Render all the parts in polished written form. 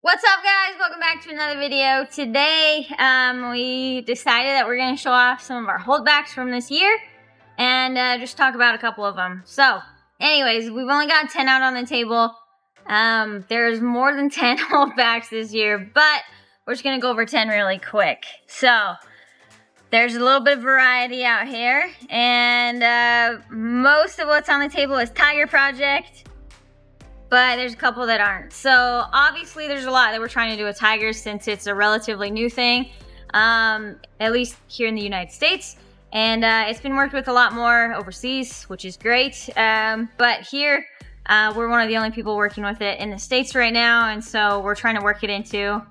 What's up, guys? Welcome back to another video. Today, we decided that we're going to show off some of our holdbacks from this year and just talk about a couple of them. So, anyways, we've only got 10 out on the table. There's more than 10 holdbacks this year, but we're just going to go over 10 really quick. So, there's a little bit of variety out here, and most of what's on the table is Tiger Project. But there's a couple that aren't. So obviously there's a lot that we're trying to do with tigers since it's a relatively new thing, at least here in the United States. And it's been worked with a lot more overseas, which is great. But here, we're one of the only people working with it in the States right now. And so we're trying to work it into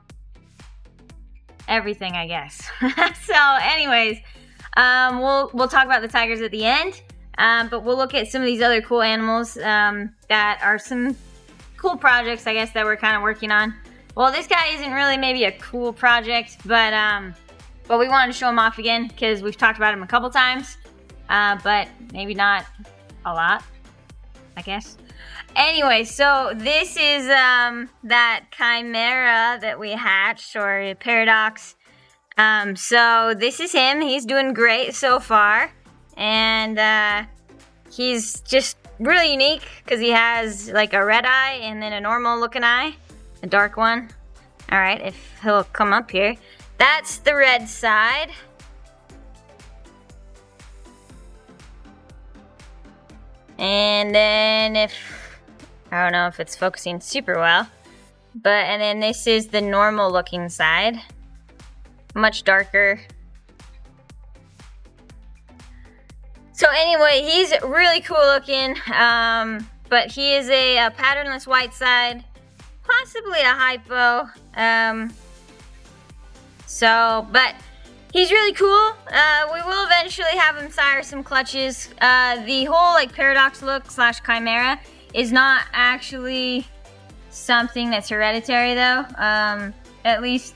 everything, I guess. So anyways, we'll talk about the tigers at the end. But we'll look at some of these other cool animals that are some cool projects, I guess, that we're kind of working on. Well, this guy isn't really maybe a cool project, but we wanted to show him off again because we've talked about him a couple times, but maybe not a lot, I guess. Anyway, so this is that chimera that we hatched, or a paradox. So this is him. He's doing great so far. And he's just really unique because he has like a red eye and then a normal looking eye, a dark one. All right, if he'll come up here. That's the red side. And then I don't know if it's focusing super well, and then this is the normal looking side, much darker. So anyway, he's really cool looking, but he is a patternless white side, possibly a hypo. But he's really cool. We will eventually have him sire some clutches. The whole like paradox look / chimera is not actually something that's hereditary though. At least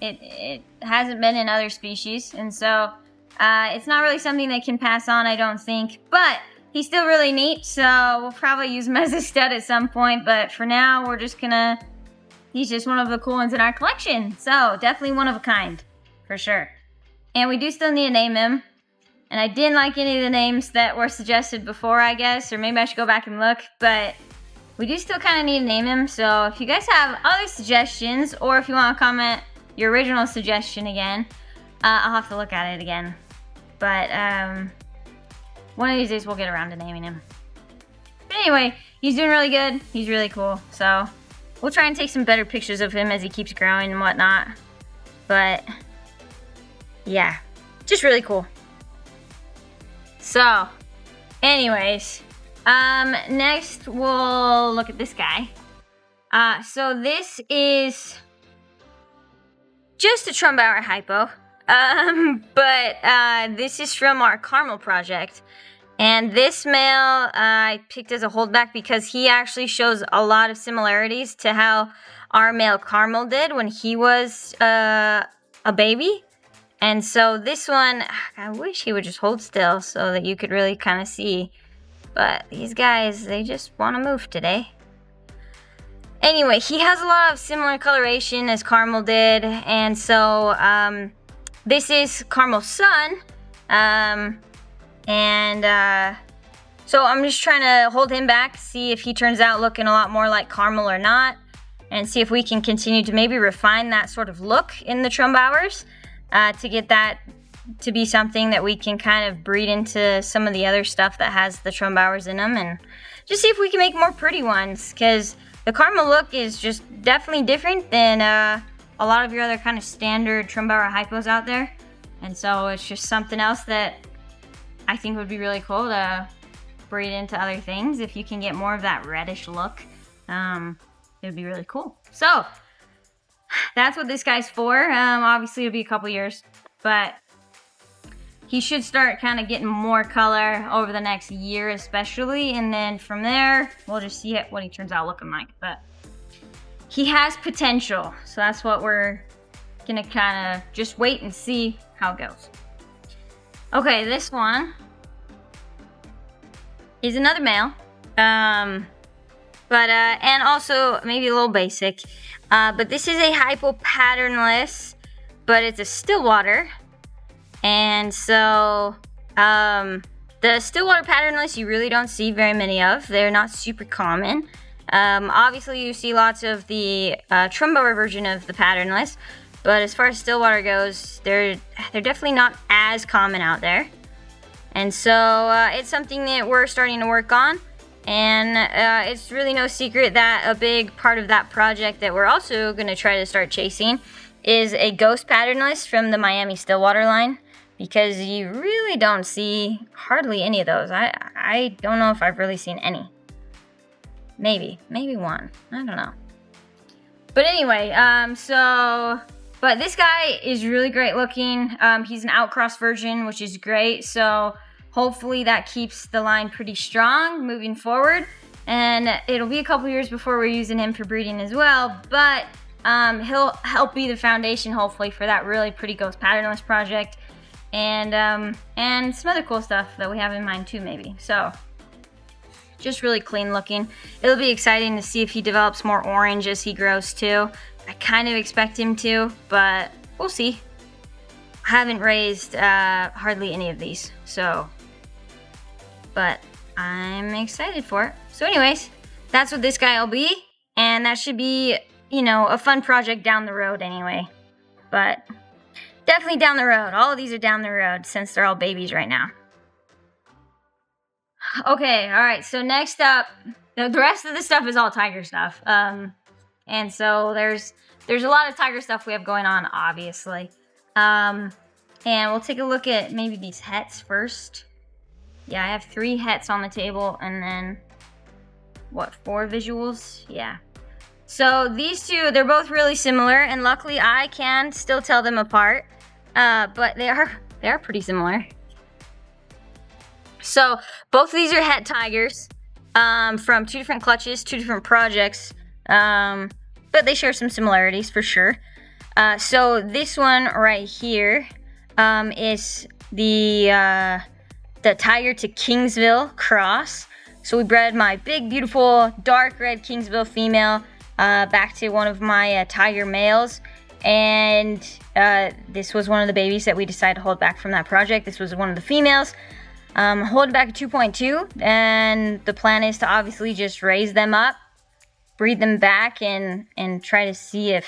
it hasn't been in other species, and so it's not really something that can pass on, I don't think, but he's still really neat, so we'll probably use him as a stud at some point, but for now, he's just one of the cool ones in our collection, so definitely one of a kind, for sure. And we do still need to name him, and I didn't like any of the names that were suggested before, I guess, or maybe I should go back and look, but we do still kind of need to name him, so if you guys have other suggestions, or if you want to comment your original suggestion again, I'll have to look at it again. But one of these days we'll get around to naming him. But anyway, he's doing really good. He's really cool. So we'll try and take some better pictures of him as he keeps growing and whatnot. But yeah, just really cool. So anyways, next we'll look at this guy. So this is just a Trumbauer hypo. This is from our Caramel project, and this male I picked as a holdback because he actually shows a lot of similarities to how our male Caramel did when he was a baby. And so this one, I wish he would just hold still so that you could really kind of see, but these guys, they just want to move today. Anyway, he has a lot of similar coloration as Caramel did, and so this is Caramel's son, so I'm just trying to hold him back, see if he turns out looking a lot more like Caramel or not, and see if we can continue to maybe refine that sort of look in the Trumbauers, to get that to be something that we can kind of breed into some of the other stuff that has the Trumbauers in them, and just see if we can make more pretty ones, because the Caramel look is just definitely different than a lot of your other kind of standard Trumbauer hypos out there, and so it's just something else that I think would be really cool to breed into other things. If you can get more of that reddish look, it would be really cool. So that's what this guy's for. Obviously it'll be a couple years, but he should start kind of getting more color over the next year especially, and then from there we'll just see what he turns out looking like. But he has potential, so that's what we're gonna kind of just wait and see how it goes. Okay, this one is another male, and also maybe a little basic. But this is a hypo patternless, but it's a Stillwater. And so the Stillwater patternless you really don't see very many of. They're not super common. Obviously you see lots of the Trumbower version of the patternless, but as far as Stillwater goes, they're definitely not as common out there. And so it's something that we're starting to work on. And it's really no secret that a big part of that project that we're also going to try to start chasing is a ghost patternless from the Miami Stillwater line, because you really don't see hardly any of those. I don't know if I've really seen any. Maybe one. I don't know. But anyway, but this guy is really great looking. He's an outcross version, which is great. So hopefully that keeps the line pretty strong moving forward. And it'll be a couple years before we're using him for breeding as well. But he'll help be the foundation, hopefully, for that really pretty ghost patternless project. And some other cool stuff that we have in mind too, maybe. So just really clean looking. It'll be exciting to see if he develops more orange as he grows too. I kind of expect him to, but we'll see. I haven't raised hardly any of these, so, but I'm excited for it. So anyways, that's what this guy will be, and that should be, you know, a fun project down the road anyway. But definitely down the road. All of these are down the road since they're all babies right now. Okay, all right, so next up, the rest of the stuff is all tiger stuff. And so there's a lot of tiger stuff we have going on, obviously. And we'll take a look at maybe these hets first. Yeah, I have 3 hets on the table, and then, what, 4 visuals? Yeah. So these two, they're both really similar, and luckily I can still tell them apart. But they are pretty similar. So both of these are het tigers from 2 different clutches, 2 different projects, but they share some similarities for sure. So this one right here is the Tiger to Kingsville cross. So we bred my big, beautiful, dark red Kingsville female back to one of my tiger males. And this was one of the babies that we decided to hold back from that project. This was one of the females. Hold back at 2.2, and the plan is to obviously just raise them up, breed them back, and try to see if,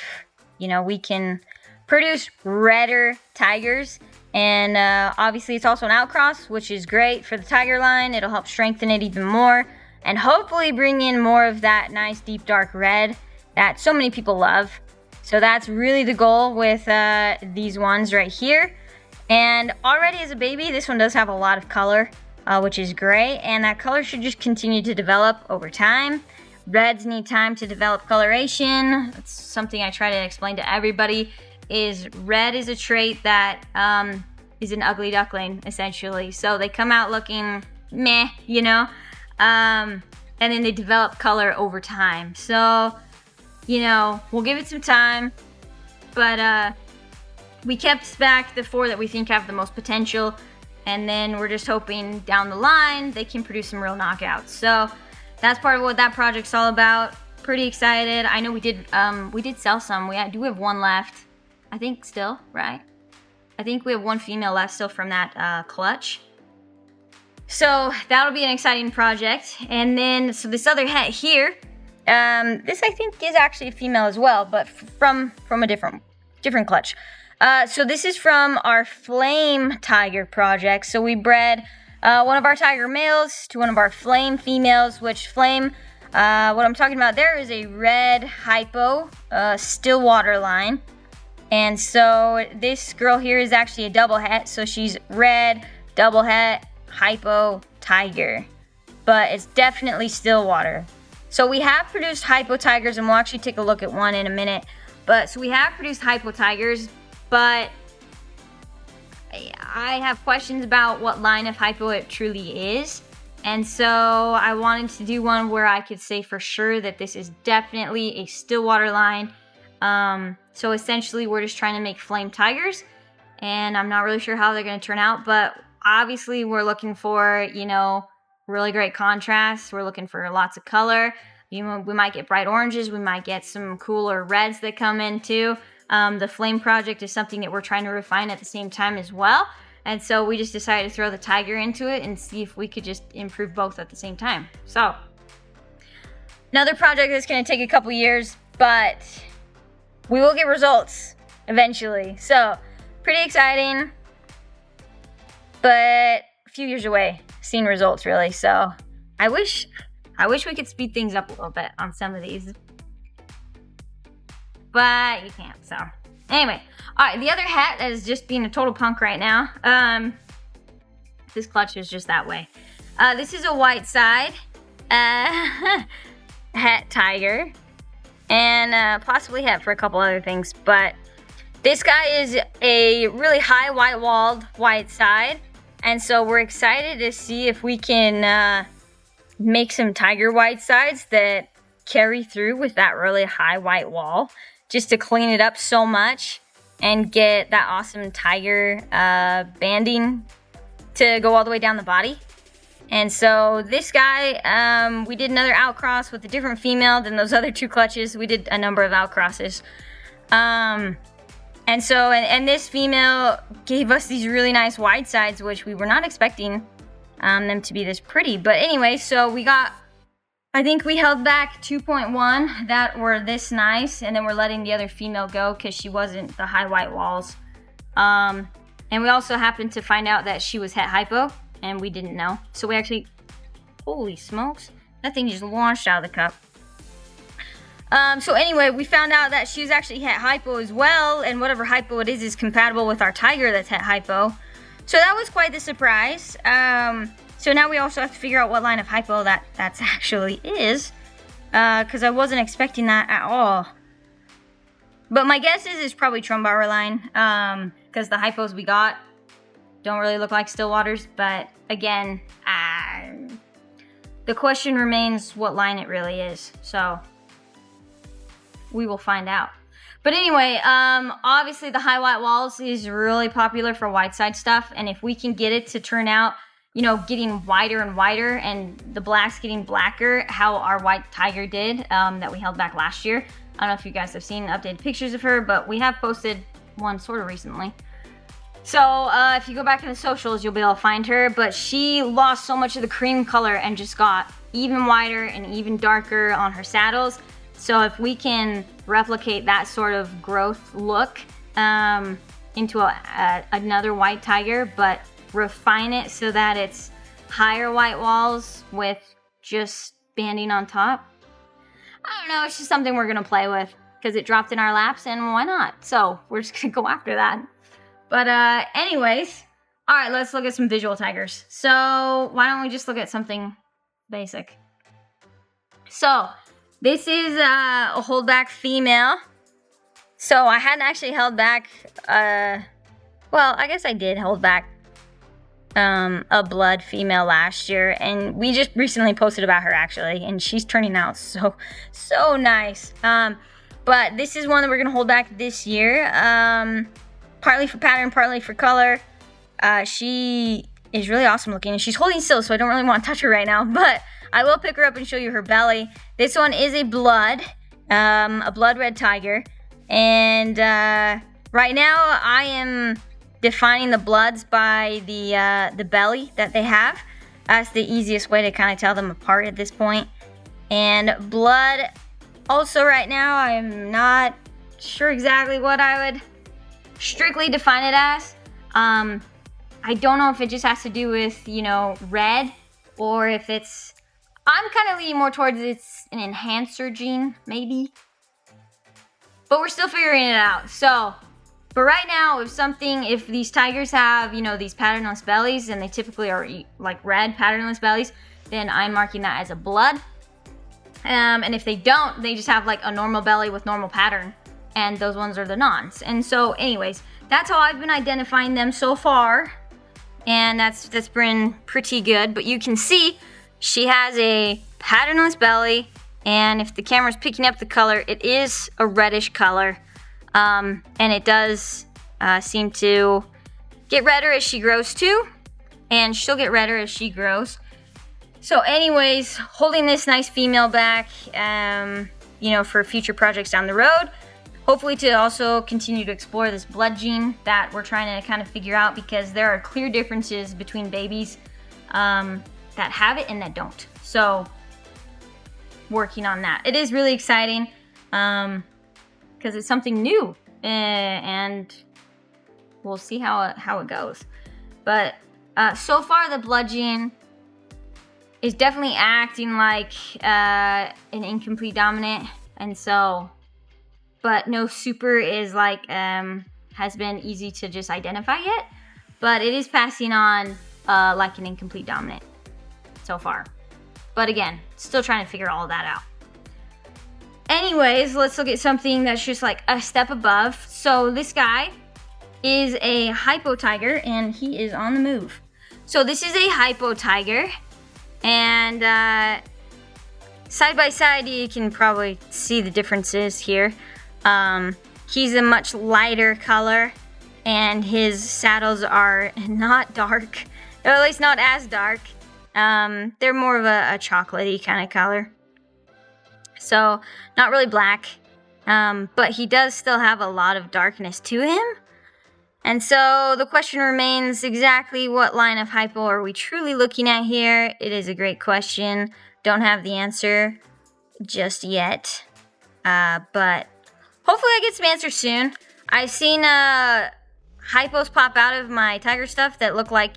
you know, we can produce redder tigers. And obviously it's also an outcross, which is great for the tiger line. It'll help strengthen it even more, and hopefully bring in more of that nice deep dark red that so many people love. So that's really the goal with these ones right here. And already as a baby, this one does have a lot of color, which is great. And that color should just continue to develop over time. Reds need time to develop coloration. That's something I try to explain to everybody, is red is a trait that is an ugly duckling, essentially. So they come out looking meh, you know, and then they develop color over time. So, you know, we'll give it some time, but we kept back the 4 that we think have the most potential, and then we're just hoping down the line they can produce some real knockouts. So that's part of what that project's all about. Pretty excited. I know we did sell some. We do have 1 left, I think, still, right? I think we have 1 female left still from that clutch. So that'll be an exciting project. And then, so this other het here, this I think is actually a female as well, but from a different clutch. So this is from our Flame Tiger project. So we bred one of our tiger males to one of our Flame females, which Flame, what I'm talking about there is a red hypo Stillwater line. And so this girl here is actually a double het. So she's red, double het, hypo, tiger. But it's definitely Stillwater. So we have produced hypo tigers, and we'll actually take a look at one in a minute. But so we have produced hypo tigers, but I have questions about what line of hypo it truly is. And so I wanted to do one where I could say for sure that this is definitely a Stillwater line. So essentially we're just trying to make flame tigers, and I'm not really sure how they're going to turn out, but obviously we're looking for, you know, really great contrast. We're looking for lots of color. We might get bright oranges. We might get some cooler reds that come in too. The flame project is something that we're trying to refine at the same time as well. And so we just decided to throw the tiger into it and see if we could just improve both at the same time. So another project that's going to take a couple years, but we will get results eventually. So pretty exciting, but a few years away, seeing results really. So I wish we could speed things up a little bit on some of these, but you can't. So anyway, all right, the other hat that is just being a total punk right now. This clutch is just that way. This is a white side hat tiger, and possibly hat for a couple other things, but this guy is a really high white-walled white side, and so we're excited to see if we can make some tiger white sides that carry through with that really high white wall, just to clean it up so much and get that awesome tiger banding to go all the way down the body. And so this guy, we did another outcross with a different female than those other two clutches. We did a number of outcrosses. And so, and this female gave us these really nice wide sides, which we were not expecting them to be this pretty. But anyway, so we got, I think we held back 2.1 that were this nice, and then we're letting the other female go because she wasn't the high white walls. And we also happened to find out that she was het hypo, and we didn't know. So we actually, holy smokes, that thing just launched out of the cup. So anyway, we found out that she was actually het hypo as well, and whatever hypo it is compatible with our tiger that's het hypo. So that was quite the surprise. So now we also have to figure out what line of hypo that's actually is, because I wasn't expecting that at all. But my guess is it's probably Trumbauer line, because the hypos we got don't really look like Stillwaters. But again, the question remains what line it really is. So we will find out. But anyway, obviously the high white walls is really popular for white side stuff, and if we can get it to turn out, you know, getting wider and wider and the blacks getting blacker, how our white tiger did, that we held back last year. I don't know if you guys have seen updated pictures of her, but we have posted one sort of recently. So if you go back in the socials, you'll be able to find her, but she lost so much of the cream color and just got even wider and even darker on her saddles. So if we can replicate that sort of growth look into another white tiger, but refine it so that it's higher white walls with just banding on top, I don't know, it's just something we're gonna play with because it dropped in our laps, and why not? So we're just gonna go after that. But anyways, all right, let's look at some visual tigers. So why don't we just look at something basic? So this is a holdback female. So I hadn't actually held back, well, I guess I did hold back a blood female last year, and we just recently posted about her actually, and she's turning out so nice. But this is one that we're gonna hold back this year, partly for pattern, partly for color. She is really awesome looking, and she's holding still, so I don't really want to touch her right now, but I will pick her up and show you her belly. This one is a blood red tiger, and right now I am defining the bloods by the belly that they have. That's the easiest way to kind of tell them apart at this point. And blood, also right now, I'm not sure exactly what I would strictly define it as. I don't know if it just has to do with, you know, red, or if it's, I'm kind of leaning more towards it's an enhancer gene, maybe. But we're still figuring it out. So, but right now, if these tigers have, you know, these patternless bellies, and they typically are like red patternless bellies, then I'm marking that as a blood. And if they don't, they just have like a normal belly with normal pattern, and those ones are the nons. And so anyways, that's how I've been identifying them so far, and that's been pretty good. But you can see she has a patternless belly, and if the camera's picking up the color, it is a reddish color. And it does seem to get redder as she grows too, and she'll get redder as she grows. So anyways, holding this nice female back, you know, for future projects down the road. Hopefully to also continue to explore this blood gene that we're trying to kind of figure out, because there are clear differences between babies that have it and that don't. So working on that. It is really exciting because it's something new, and we'll see how it goes. But so far the blood gene is definitely acting like an incomplete dominant, and so, but no super is like has been easy to just identify yet, but it is passing on like an incomplete dominant so far. But again, still trying to figure all that out. Anyways, let's look at something that's just like a step above. So this guy is a hypo tiger, and he is on the move. So this is a hypo tiger, and side by side you can probably see the differences here. He's a much lighter color, and his saddles are not dark, or at least not as dark. They're more of a chocolatey kind of color. So not really black, but he does still have a lot of darkness to him. And so the question remains, exactly what line of hypo are we truly looking at here? It is a great question. Don't have the answer just yet, but hopefully I get some answers soon. I've seen hypos pop out of my tiger stuff that look like,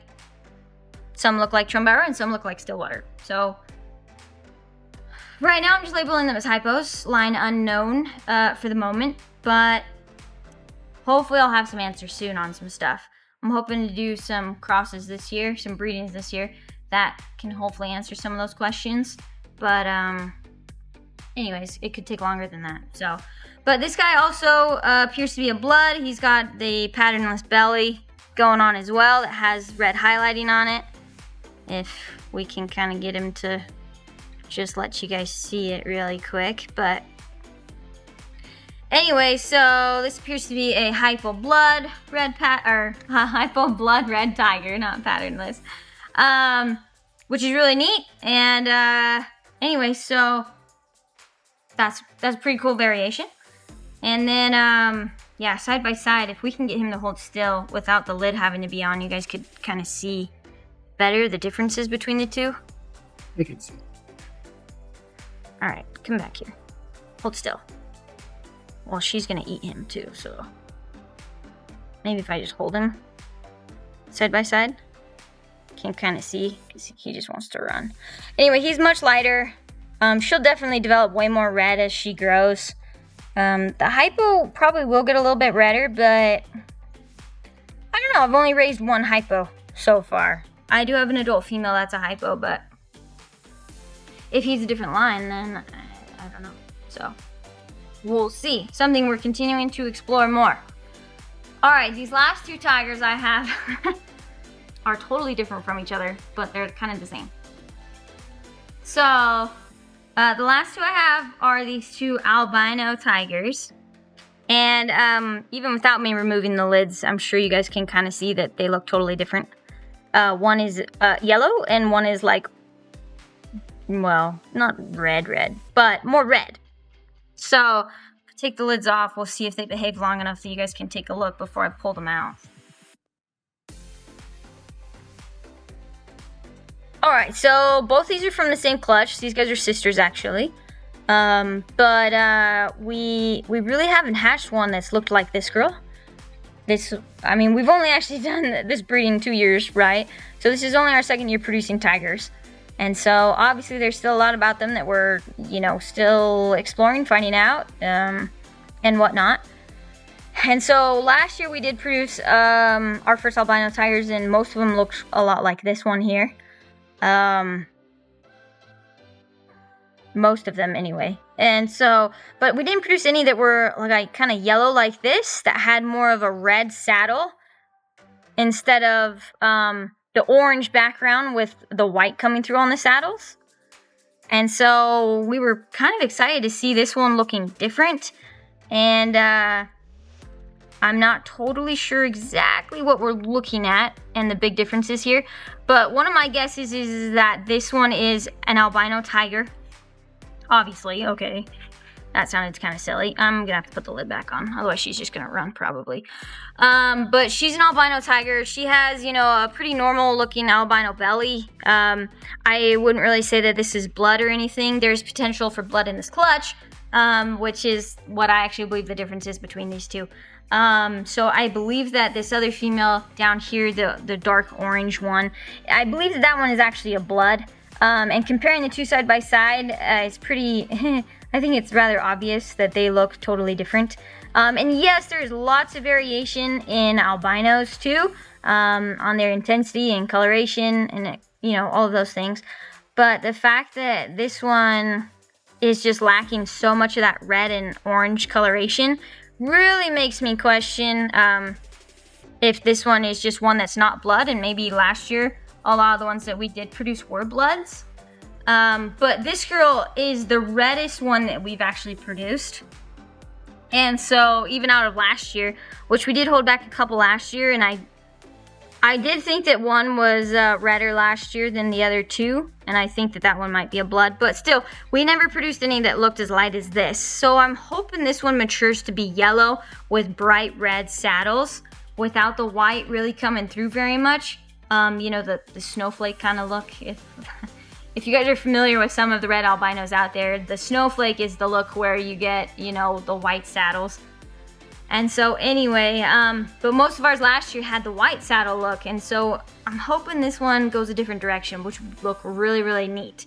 some look like chimera and some look like Stillwater. So right now I'm just labeling them as hypos, line unknown for the moment, but hopefully I'll have some answers soon on some stuff. I'm hoping to do some crosses this year, some breedings this year that can hopefully answer some of those questions. But anyways, it could take longer than that. So, but this guy also appears to be a blood. He's got the patternless belly going on as well that has red highlighting on it. If we can kind of get him to just let you guys see it really quick. But anyway, so this appears to be a hypo blood red hypo blood red tiger, not patternless, which is really neat. And anyway, so that's a pretty cool variation. And then yeah, side by side, if we can get him to hold still without the lid having to be on, you guys could kind of see better the differences between the two. I can see. All right, come back here. Hold still. Well, she's gonna eat him too, so maybe if I just hold him side by side, can kind of see, because he just wants to run. Anyway, he's much lighter. She'll definitely develop way more red as she grows. The hypo probably will get a little bit redder, but I don't know. I've only raised one hypo so far. I do have an adult female that's a hypo, but if he's a different line, then I don't know. So we'll see. Something we're continuing to explore more. All right, these last two tigers I have are totally different from each other, but they're kind of the same. So the last two I have are these two albino tigers. And even without me removing the lids, I'm sure you guys can kind of see that they look totally different. One is yellow, and one is like, well, not red, but more red. So take the lids off. We'll see if they behave long enough that you guys can take a look before I pull them out. All right, so both these are from the same clutch. These guys are sisters, actually. But we really haven't hatched one that's looked like this girl. I mean, we've only actually done this breeding 2 years, right? So this is only our second year producing tigers. And so obviously there's still a lot about them that we're, you know, still exploring, finding out, and whatnot. And so last year we did produce our first albino tigers, and most of them looked a lot like this one here. Most of them anyway. And so, but we didn't produce any that were like kind of yellow like this, that had more of a red saddle instead of the orange background with the white coming through on the saddles. And so we were kind of excited to see this one looking different. And I'm not totally sure exactly what we're looking at and the big differences here, but one of my guesses is that this one is an albino tiger. Obviously, okay. That sounded kind of silly. I'm gonna have to put the lid back on, otherwise she's just gonna run probably. But she's an albino tiger. She has, you know, a pretty normal looking albino belly. I wouldn't really say that this is blood or anything. There's potential for blood in this clutch, which is what I actually believe the difference is between these two. So I believe that this other female down here, the dark orange one, I believe that that one is actually a blood. And comparing the two side by side, it's pretty, I think it's rather obvious that they look totally different. And yes, there's lots of variation in albinos too, on their intensity and coloration and, you know, all of those things. But the fact that this one is just lacking so much of that red and orange coloration really makes me question if this one is just one that's not blood, and maybe last year a lot of the ones that we did produce were bloods. But this girl is the reddest one that we've actually produced. And so even out of last year, which we did hold back a couple last year, and I did think that one was redder last year than the other two, and I think that that one might be a blood, but still, we never produced any that looked as light as this. So I'm hoping this one matures to be yellow with bright red saddles without the white really coming through very much. You know, the snowflake kind of look. If you guys are familiar with some of the red albinos out there, the snowflake is the look where you get, you know, the white saddles. And so anyway, but most of ours last year had the white saddle look, and so I'm hoping this one goes a different direction, which would look really, really neat.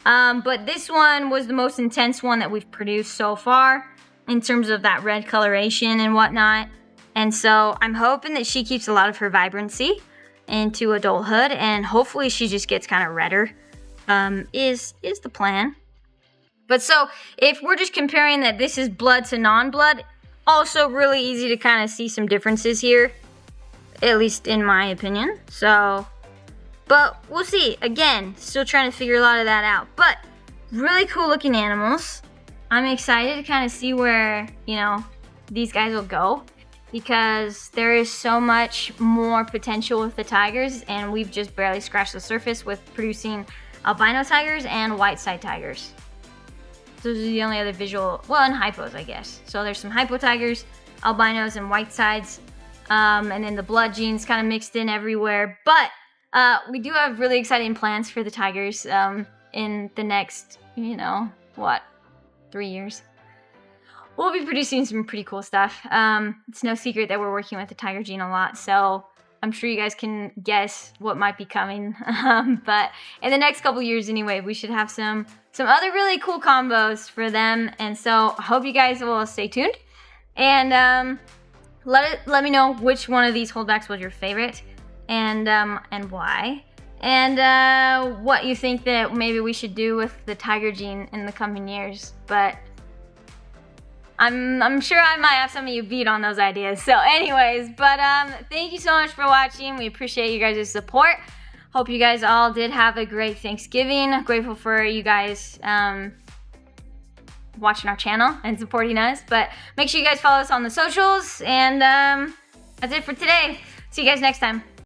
But this one was the most intense one that we've produced so far in terms of that red coloration and whatnot. And so I'm hoping that she keeps a lot of her vibrancy into adulthood, and hopefully she just gets kind of redder, is the plan. But so if we're just comparing that this is blood to non-blood, also really easy to kind of see some differences here, at least in my opinion. So, but we'll see. Again, still trying to figure a lot of that out, but really cool looking animals. I'm excited to kind of see where, you know, these guys will go, because there is so much more potential with the tigers, and we've just barely scratched the surface with producing albino tigers and white side tigers. Those are the only other visual, well, and hypos, I guess. So there's some hypo tigers, albinos, and white sides, and then the blood genes kind of mixed in everywhere. But we do have really exciting plans for the tigers in the next, you know, what, 3 years. We'll be producing some pretty cool stuff. It's no secret that we're working with the tiger gene a lot, so I'm sure you guys can guess what might be coming. But in the next couple years anyway, we should have some other really cool combos for them. And so I hope you guys will stay tuned. And let me know which one of these holdbacks was your favorite, and why. And what you think that maybe we should do with the tiger gene in the coming years. But I'm sure I might have some of you beat on those ideas. So anyways, but thank you so much for watching. We appreciate you guys' support. Hope you guys all did have a great Thanksgiving. Grateful for you guys watching our channel and supporting us. But make sure you guys follow us on the socials. And that's it for today. See you guys next time.